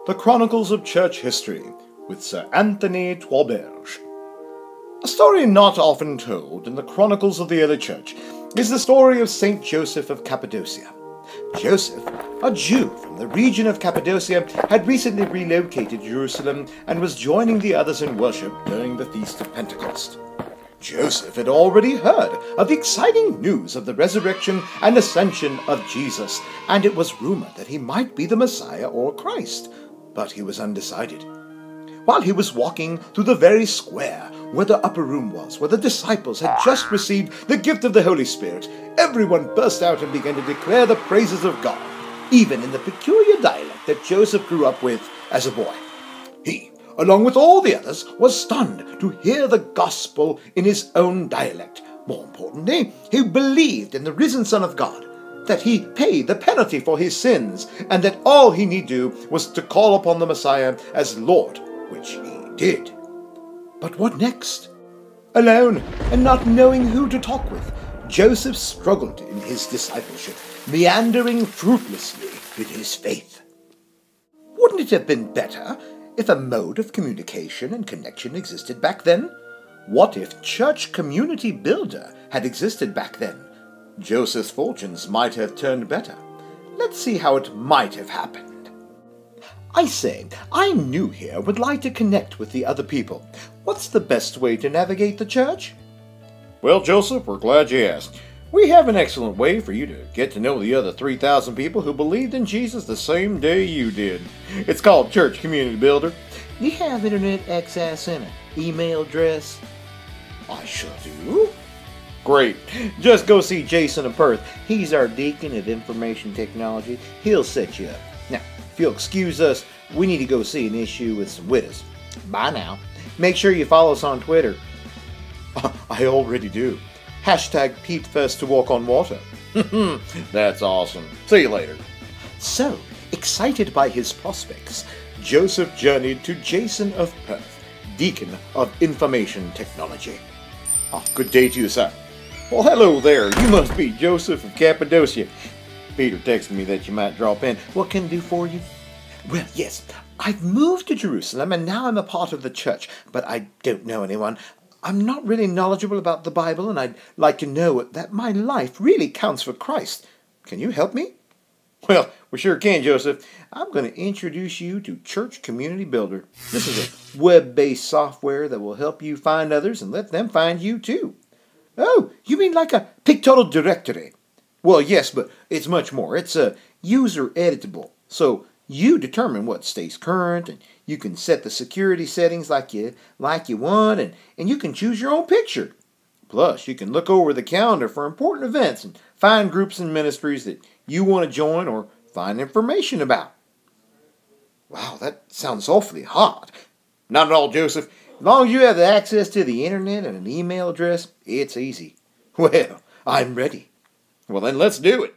The Chronicles of Church History with Sir Anthony Tauberge. A story not often told in the Chronicles of the Early Church is the story of Saint Joseph of Cappadocia. Joseph, a Jew from the region of Cappadocia, had recently relocated to Jerusalem and was joining the others in worship during the Feast of Pentecost. Joseph had already heard of the exciting news of the resurrection and ascension of Jesus, and it was rumored that he might be the Messiah or Christ, but he was undecided. While he was walking through the very square where the upper room was, where the disciples had just received the gift of the Holy Spirit, everyone burst out and began to declare the praises of God, even in the peculiar dialect that Joseph grew up with as a boy. He, along with all the others, was stunned to hear the gospel in his own dialect. More importantly, he believed in the risen Son of God, that he paid the penalty for his sins, and that all he need do was to call upon the Messiah as Lord, which he did. But what next? Alone, and not knowing who to talk with, Joseph struggled in his discipleship, meandering fruitlessly in his faith. Wouldn't it have been better if a mode of communication and connection existed back then? What if Church Community Builder had existed back then? Joseph's fortunes might have turned better. Let's see how it might have happened. I say, I'm new here, would like to connect with the other people. What's the best way to navigate the church? Well, Joseph, we're glad you asked. We have an excellent way for you to get to know the other 3,000 people who believed in Jesus the same day you did. It's called Church Community Builder. Do you have internet access and an email address? I sure do. Great. Just go see Jason in Perth. He's our deacon of information technology. He'll set you up. Now, if you'll excuse us, we need to go see an issue with some widows. Bye now. Make sure you follow us on Twitter. I already do. Hashtag Pete First to Walk on Water. That's awesome. See you later. So, excited by his prospects, Joseph journeyed to Jason of Perth, deacon of information technology. Good day to you, sir. Well, hello there. You must be Joseph of Cappadocia. Peter texted me that you might drop in. What can I do for you? Well, yes, I've moved to Jerusalem and now I'm a part of the church, but I don't know anyone. I'm not really knowledgeable about the Bible, and I'd like to know that my life really counts for Christ. Can you help me? Well, we sure can, Joseph. I'm going to introduce you to Church Community Builder. This is a web-based software that will help you find others and let them find you too. Oh, you mean like a pictorial directory? Well, yes, but it's much more. It's user editable, so you determine what stays current, and you can set the security settings like you want, and you can choose your own picture. Plus, you can look over the calendar for important events and find groups and ministries that you want to join or find information about. Wow, that sounds awfully hard. Not at all, Joseph. As long as you have access to the internet and an email address, it's easy. Well, I'm ready. Well, then let's do it.